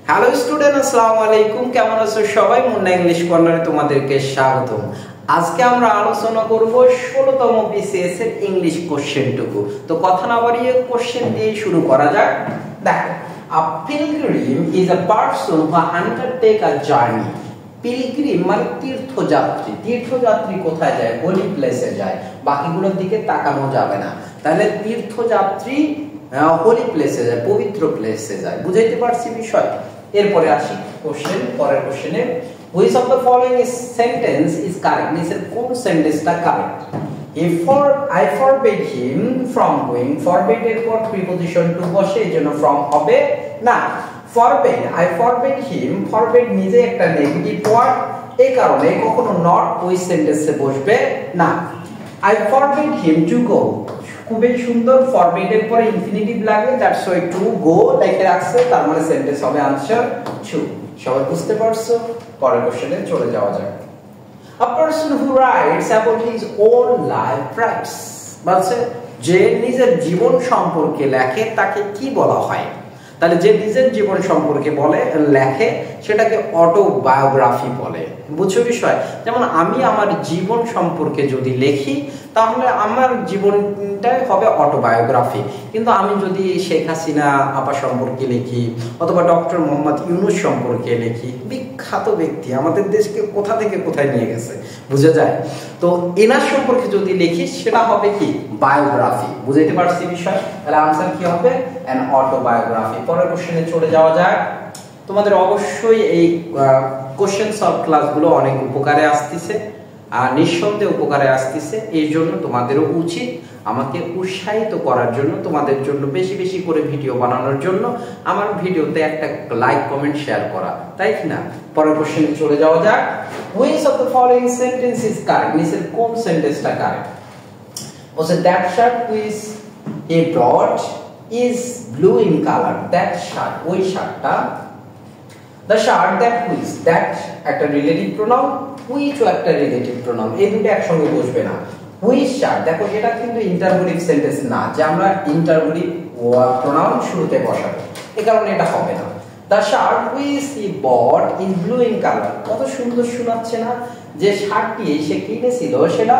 Hello student, আসসালামু আলাইকুম। কেমন আছো সবাই? মুন্না ইংলিশ কর্নারে তোমাদেরকে স্বাগতম। আজকে আমরা আলোচনা করব 16তম বিসিএস এর ইংলিশ কোশ্চেনটুকু। তো কথা না বাড়িয়ে কোশ্চেন দিয়ে শুরু করা যাক। দেখো, a pilgrim is a person who undertake a journey. Pilgrim মানে তীর্থযাত্রী। তীর্থযাত্রী কোথায় যায়? হোলি প্লেসে যায়, বাকিগুলোর দিকে তাকানো যাবে না। তাহলে তীর্থযাত্রী হোলি প্লেসে যায়, পবিত্র প্লেসে যায়। বুঝাইতে পারছি বিষয়? এরপরে আসি কোশ্চেন, পরের কোশ্চেনে। Which of the following sentence is correct? নিচের কোন সেন্টেন্সটা correct? I forbade him from going. Forbade এর পর প্রিপজিশন টু বসে, এজন্য from হবে না। forbade, I forbade him, forbade নিজে একটা নেগেটিভ ওয়ার্ড, এই কারণে কখনো নট ওই সেন্টেন্সে বসবে না। I forbade him to go, খুবই সুন্দর। forbade এর পরে ইনফিনিটিভ লাগে, দ্যাটস ওয়াই টু গো লিখে রাখছে, তার মানে সেন্টেন্স হবে আনসার টু। সবাই বুঝতে পারছো? পরের কোশ্চেনে চলে যাওয়া যাক। A person who writes about his own life writes, বলছে যে নিজের জীবন সম্পর্কে লেখে তাকে কি বলা হয়? তাহলে যে নিজের জীবন সম্পর্কে লেখে সেটাকে অটোবায়োগ্রাফি বলে। বুঝছো বিষয়? যেমন আমি আমার জীবন সম্পর্কে যদি লিখি তাহলে আমার জীবনটাই হবে অটোবায়োগ্রাফি। কিন্তু আমি যদি শেখ হাসিনা আপা সম্পর্কে লিখি অথবা ডক্টর মোহাম্মদ ইউনূস সম্পর্কে লিখি, বিখ্যাত ব্যক্তি, আমাদের দেশকে কোথা থেকে কোথায় নিয়ে গেছে, বুঝা যায়? তো এনার সম্পর্কে যদি লিখি সেটা হবে কি? বায়োগ্রাফি। বুঝাইতে পারছি বিষয়? তাহলে আনসার কি হবে? An autobiography. পরের কোশ্চেনে চলে যাওয়া যাক। তোমাদের অবশ্যই এই কোশ্চেন সলভ ক্লাসগুলো অনেক উপকারে আসতেছে, আর নিঃসন্দেহে উপকারে আসতেছে। এই জন্য তোমাদেরও উচিত আমাকে উৎসাহিত করার জন্য, তোমাদের জন্য বেশি বেশি করে ভিডিও বানানোর জন্য আমার ভিডিওতে একটা লাইক, কমেন্ট, শেয়ার করা, তাই কি না? পরের কোশ্চেনে চলে যাওয়া যাক। Which of the following sentence is correct? নিচের কোন সেন্টেন্সটা কারেক্ট? বলছে that shirt which he ব্রট is blue in colour. That shirt, ওই শার্টটা। The shirt that which, that একটা রিলেটিভ প্রোনাউন, which ও একটা রিলেটিভ প্রোনাউন, এই দুটো একসঙ্গে বসবে না। which shirt, দেখো এটা কিন্তু ইন্টারভেটিভ সেন্টেন্স না যে আমরা ইন্টারভেটিভ প্রোনাউন শুরুতে বসাবো, এই কারণে এটা হবে না। The shirt which he bought is blue in color, কত সুন্দর শোনাচ্ছে না? যে শার্টটি সে কিনেছিল সেটা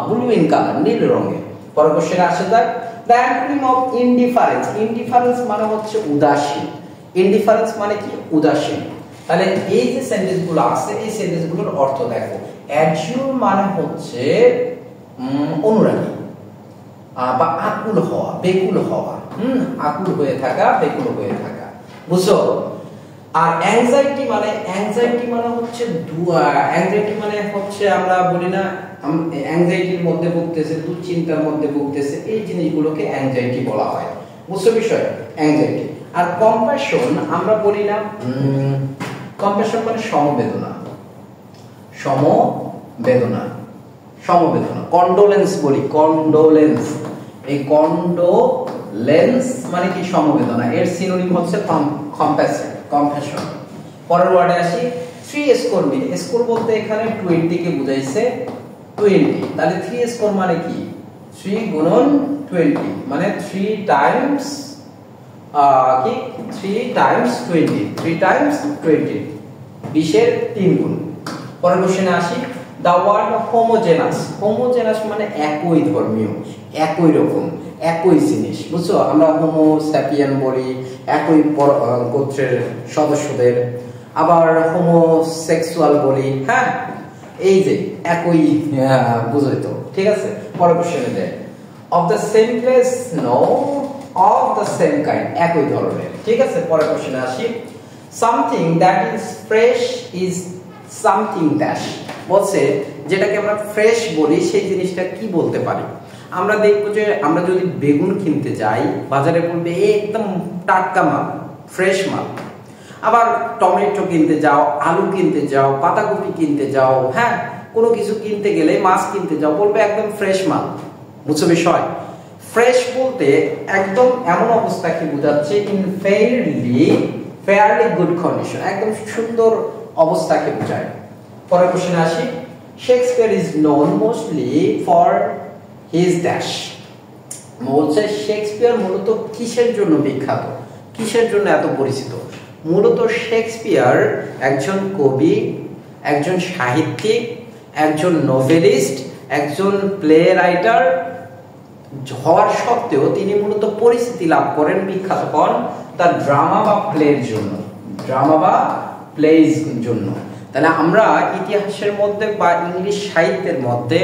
ব্লু ইন কালার, নীল রঙের। পরের কোশ্চেনে আসে যাক। The acronym of indifference, indifference মানে হচ্ছে উদাসীন। ইনডিফারেন্স মানে কি? উদাসীন। তাহলে এই যে সেন্টেন্সগুলো আছে এই সেন্টেন্সগুলোর অর্থ দেখো। অ্যাজিউর মানে হচ্ছে অনুরাগী বা আকুল হওয়া, বেকুল হওয়া, আকুল হয়ে থাকা, বেকুল হয়ে থাকা, বুঝছো? আর অ্যাংজাইটি মানে হচ্ছে অ্যাংজাইটি মানে হচ্ছে আমরা বলি না অ্যাংজাইটির মধ্যে ভুগতেছে, দুশ্চিন্তার মধ্যে ভুগতেছে, এই জিনিসগুলোকে অ্যাংজাইটি বলা হয়। বুঝছো বিষয়? অ্যাংজাইটি। আর কম্প্যাশন আমরা বলি না, কম্প্যাশন মানে সমবেদনা, সমবেদনা, সমবেদনা। কন্ডোলেন্স বলি, কন্ডোলেন্স। এই কন্ডোলেন্স মানে কি? সমবেদনা। এর সিনোনিম হচ্ছে কম্প্যাশন, কম্প্যাশন। পরের ওয়ার্ডে আসি। 3 স্কোর মিল, স্কোর বলতে এখানে 20 কে বুঝাইছে, 20। তাহলে 3 স্কোর মানে কি? 3 গুণন 20 মানে 3 টাইমস কি? 3 টাইমস 20, 3 টাইমস 20, 20 এর 3 গুণ। পরের কোশ্চেনে আসি। দা ওয়ার্ড হোমোজেনাস, হোমোজেনাস মানে একই ধর্মীয়, একই রকম, একই জিনিস। বুঝছো? আমরা হোমো স্যাপিয়েন বলি একই গোত্রের সদস্যদের, আবার হোমোসেক্সুয়াল বলি, হ্যাঁ, এই যে একই, বুঝোই তো, ঠিক আছে? পরের কোশ্চেনে দেয়। Of the same place, no, of the same kind, একই ধরনের, ঠিক আছে? পরের কোশ্চেনে আসি। something that is fresh is something dash, বলছে যেটাকে আমরা ফ্রেশ বলি সেই জিনিসটা কি বলতে পারি? আমরা দেখবো যে আমরা যদি বেগুন কিনতে যাই বাজারে বলবে একদম টাটকা মাল, ফ্রেশ মাল। আবার টমেটো কিনতে যাও, আলু কিনতে যাও, পাতাকপি কিনতে যাও, হ্যাঁ, কোনো কিছু কিনতে গেলে, মাছ কিনতে যাও, বলবে একদম ফ্রেশ মাল। বুঝছো বিষয়? ফ্রেশ বলতে একদম এমন অবস্থাকে বোঝাচ্ছে, ইন ফেয়ারলি গুড কন্ডিশন, একদম সুন্দর অবস্থাকে বোঝায়। পরের কোশ্চেনে আসি। Shakespeare is known mostly for his dash, বলছে শেক্সপিয়ার মূলত কিসের জন্য বিখ্যাত, কিসের জন্য এত পরিচিত? মূলত শেক্সপিয়ার একজন কবি, একজন সাহিত্যিক, একজন নোভেলিস্ট, একজন প্লে রাইটার হওয়ার সত্ত্বেও তিনি মূলত পরিচিতি লাভ করেন, বিখ্যাত হন তার ড্রামা বা প্লের জন্য, ড্রামা বা প্লেজ জন্য। তাহলে আমরা ইতিহাসের মধ্যে বা ইংলিশ সাহিত্যের মধ্যে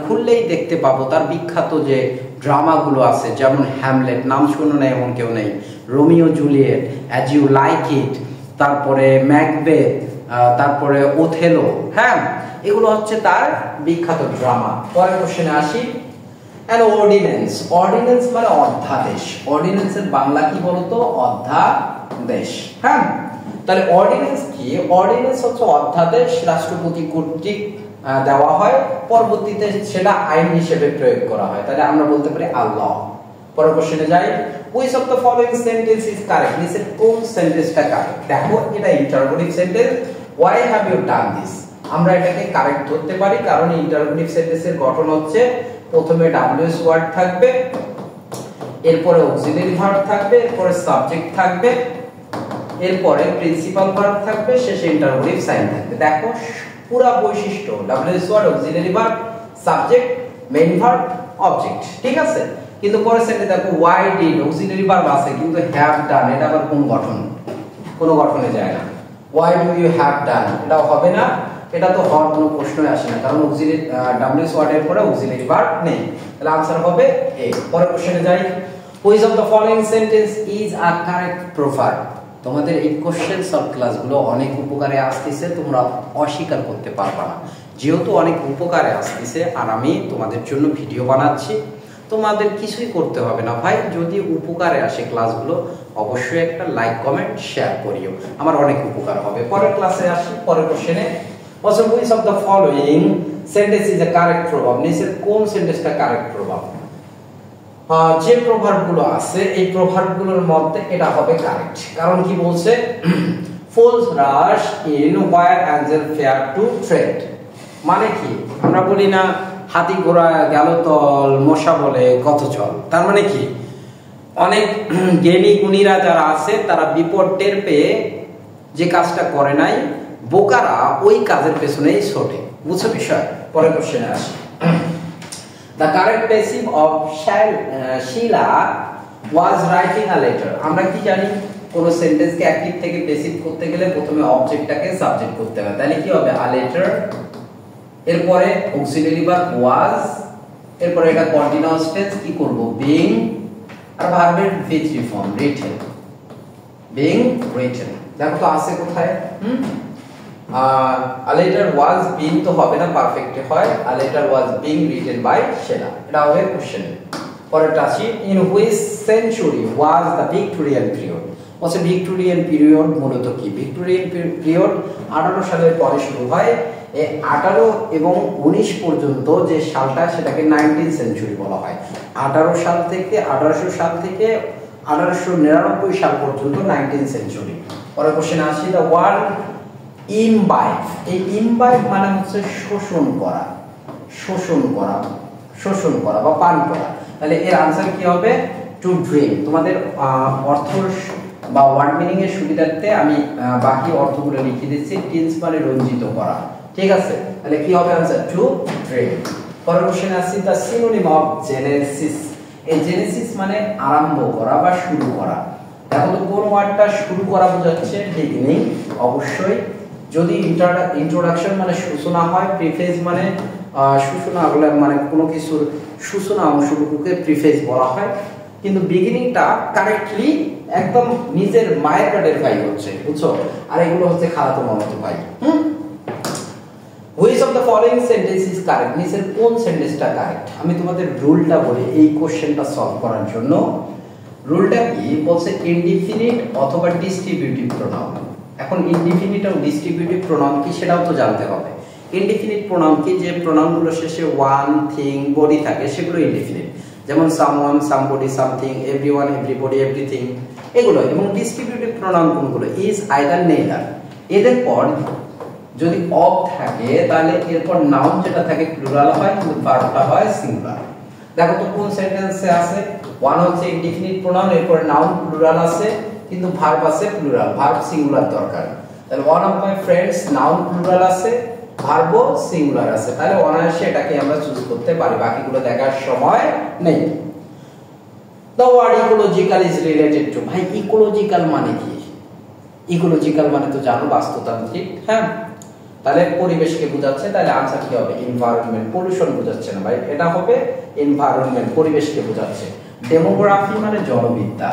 খুললেই দেখতে পাবো তার বিখ্যাত যে ড্রামাগুলো আছে, যেমন হ্যামলেট, নাম শুনো না এমন কেউ নেই, Romeo Juliet, as you like it, তারপরে ম্যাকবেথ, তারপরে ওথেলো। হ্যাঁ, এগুলো হচ্ছে তার বিখ্যাত ড্রামা। পরের কোশ্চেনে আসি। অ্যান অর্ডিন্যান্স, অর্ডিন্যান্স মানে অধ্যাদেশ। অর্ডিন্যান্সের বাংলা কি বলতো? অধ্যাদেশ। হ্যাঁ, তাহলে অর্ডিন্যান্স কি? অর্ডিন্যান্স হচ্ছে অধ্যাদেশ, রাষ্ট্রপতি কর্তৃক দেওয়া হয়, পরবর্তীতে সেটা আইন হিসেবে প্রয়োগ করা হয়। তাহলে আমরা বলতে পারি আল্লাহ। পরের কোশ্চেনে যাই। which of the following sentence is correct? নিচের কোন সেন্টেন্সটা কারেক্ট? দেখো এটা interrogative sentence. why have you done this? আমরা এটাকে কারেক্ট ধরতে পারি কারণ ইন্টারোগেটিভ সেন্টেন্সের গঠন হচ্ছে প্রথমে ডাব্লিউএস ওয়ার্ড থাকবে, এরপরে অক্সিলারি ভার্ব থাকবে, এরপরে সাবজেক্ট থাকবে, এরপরে প্রিন্সিপাল ভার্ব থাকবে, শেষে ইন্টারোগেটিভ সাইন থাকবে। দেখো পুরো বৈশিষ্ট্য WH word, auxiliary verb, subject, main verb, object. ঠিক আছে, কিন্তু পরের সেন্টেন্সে দেখো why did, অক্সিলারি ভার্ব আছে কিন্তু have done, এটা আবার কোন গঠন? কোন গঠনে যায় না। why do you have done, এটাও হবে না, এটা তো হওয়ার কোনো প্রশ্নই আসে না কারণ অক্সিলারি ডাব্লিউএস ওয়ার্ডের পরে অক্সিলারি ভার্ব নেই। তাহলে आंसर হবে এ। পরের কোশ্চেনে যাই। which of the following sentence is a correct proverb? তোমাদের এই কোশ্চেন সলভ ক্লাসগুলো অনেক উপকারে আসতেছে, তোমরা অস্বীকার করতে পারবে না। যেহেতু অনেক উপকারে আসতেছে আর আমি তোমাদের জন্য ভিডিও বানাচ্ছি, তোমাদের কিছুই করতে হবে না ভাই। যদি উপকারে আসে ক্লাসগুলো অবশ্যই একটা লাইক, কমেন্ট, শেয়ার করিও, আমার অনেক উপকার হবে। পরের ক্লাসে আসি। পরের কোশ্চেনে also which of the following sentence is a correct proverb? নিচের কোন সেন্টেন্সটা কারেক্ট প্রভাব? যে প্রভাবগুলো আছে এই প্রভাবগুলোর মধ্যে এটা হবে কারেক্ট। কারণ কি বলছে? fools rush in where angels fear to tread। মানে কি? আমরা বলি না হাতি ঘোড়া গেল তল, মশা বলে কত চল। তার মানে কি? অনেক জ্ঞানী গুণীরা যারা আছে তারা বিপদ টের পেয়ে যে কাজটা করে নাই, বোকারা ওই কাজের পেছনেই ছোটে। বুঝছো বিষয়? পরের কোশ্চেনে আসি। The correct passive of Sheila was writing a letter। আমরা কি জানি? কোন সেন্টেন্সকে অ্যাক্টিভ থেকে প্যাসিভ করতে গেলে প্রথমে অবজেক্টটাকে সাবজেক্ট করতে হবে। তাহলে কি হবে? a letter, এরপরে অক্সিলারি ভার্ব was, এরপরে এটা কন্টিনিউয়াস টেন্স কি করব? being, আর ভার্বের V3 form written, being written। দেখো তো আছে কোথায়? a letter was being তো হবে না, পারফেক্ট হয় a letter was being written by Sheila। এটা হবে কোশ্চেন। পরেরটা আসি। in which century was the Victorian period? বলছে ভিক্টোরিয়ান পিরিয়ড মূলত কি? ভিক্টোরিয়ান পিরিয়ড 1800 সালের পরে শুরু হয়। এই 18 এবং 19 পর্যন্ত যে সালটা সেটাকে 19 সেঞ্চুরি বলা হয়। 1800 সাল থেকে 1899 সাল পর্যন্ত 19 সেঞ্চুরি। পরের কোশ্চেনে আসি। the word imbibe, এই imbibe মানে হচ্ছে শোষণ করা, শোষণ করা, শোষণ করা বা পান করা। তাহলে এর आंसर কি হবে? To drink. তোমাদের অর্থ বা ওয়ার্ড মিনিং এর সুবিধার্থে আমি বাকি অর্থগুলো লিখে দিচ্ছি। টিন্স মানে রঞ্জিত করা। ঠিক আছে, তাহলে কি হবে आंसर? To drink. পরের কোশ্চেনে আসি। দ্য সিনোনিম অফ জেনেসিস, এই জেনেসিস মানে আরম্ভ করা বা শুরু করা। দেখো তো কোন ওয়ার্ডটা শুরু করা বোঝাচ্ছে? বিগিনিং। অবশ্যই যদি ইন্ট্রোডাকশন মানে সূচনা হয়, প্রিফেজ মানে সূচনা মানে কোনো কিছুর সূচনা অংশটুকুকে প্রিফেজ বলা হয়, কিন্তু বিগিনিংটা কারেক্টলি একদম নিজের মায়ের পেটের ভাই হচ্ছে। বুঝছো? আর এগুলো হচ্ছে খালাতো মামাতো ভাই। which of the following sentence is correct? নিচের কোন সেন্টেন্সটা কারেক্ট? আমি তোমাদের রুলটা বলি এই কোশ্চেনটা সলভ করার জন্য। রুলটা কি বলছে? ইনডিফিনিট অথবা ডিস্ট্রিবিউটিভ প্রোনাউন। এখন ইনডিফিনিট আর ডিস্ট্রিবিউটিভ প্রোনাউন কি সেটাও তো জানতে হবে। ইনডিফিনিট প্রোনাউন কি? যে প্রোনাউনগুলো শেষে ওয়ান, থিং, বডি থাকে সেগুলো ইনডিফিনিট, যেমন someone, somebody, something, everyone, everybody, everything এগুলো। এবং ডিস্ট্রিবিউটিভ প্রোনাউন কোনগুলো? Is, either, neither. এদের পর যদি অফ থাকে তাহলে এরপর নাউন যেটা থাকে প্লুরাল হয় কিন্তু ভার্বটা হয় সিঙ্গুলার। দেখো তো কোন সেন্টেন্সে আছে? ওয়ান হচ্ছে ইনডিফিনিট প্রোনাউন, এরপর নাউন প্লুরাল আছে, কিন্তু ভার্ব আছে প্লুরাল, ভার্ব সিঙ্গুলার দরকার। তাহলে one of my friends noun plural আছে, ভার্ব সিঙ্গুলার আছে, তাহলে অনায়াসে এটাকে আমরা চুজ করতে পারি, বাকিগুলো দেখার সময় নেই। The word ecological is related to, ভাই ইকোলজিক্যাল মানে কি? ইকোলজিক্যাল মানে তো জানো বাস্তুতান্ত্রিক, হ্যাঁ, তাহলে পরিবেশকে বোঝাচ্ছে, তাহলে आंसर কি হবে? এনवायरमेंट, পলিউশন বোঝাচ্ছে না ভাই, এটা হবে এনवायरमेंट, পরিবেশকে বোঝাচ্ছে। ডেমোগ্রাফি মানে জলবিদ্যা,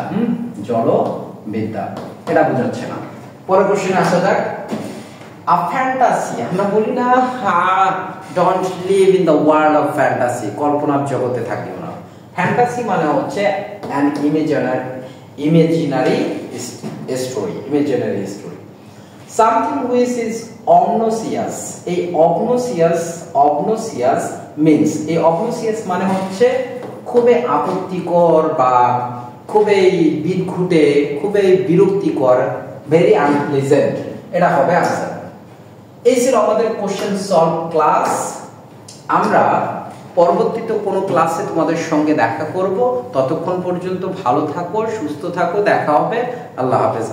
জলবিদ্যা, এটা বোঝাচ্ছে না। পরের কোশ্চেনে আসা যাক। আ ফ্যান্টাসি, আমরা বলি না don't live in the world of fantasy, কল্পনার জগতে থাকিও না। ফ্যান্টাসি মানে হচ্ছে an imaginary story, imaginary story. Something which is obnoxious, এই অবনোসিয়াস মিন্স, এই অবনোসিয়াস মানে হচ্ছে খুবই আপত্তিকর বা খুবই বিদঘুটে, খুবই বিরক্তিকর, ভেরি আনপ্লেজেন্ট, এটা হবে आंसर। এই ছিল আমাদের কোশ্চেন সলভ ক্লাস। আমরা পরবর্তীতে কোনো ক্লাসে তোমাদের সঙ্গে দেখা করব, ততক্ষণ পর্যন্ত ভালো থাকো, সুস্থ থাকো, দেখা হবে, আল্লাহ হাফেজ।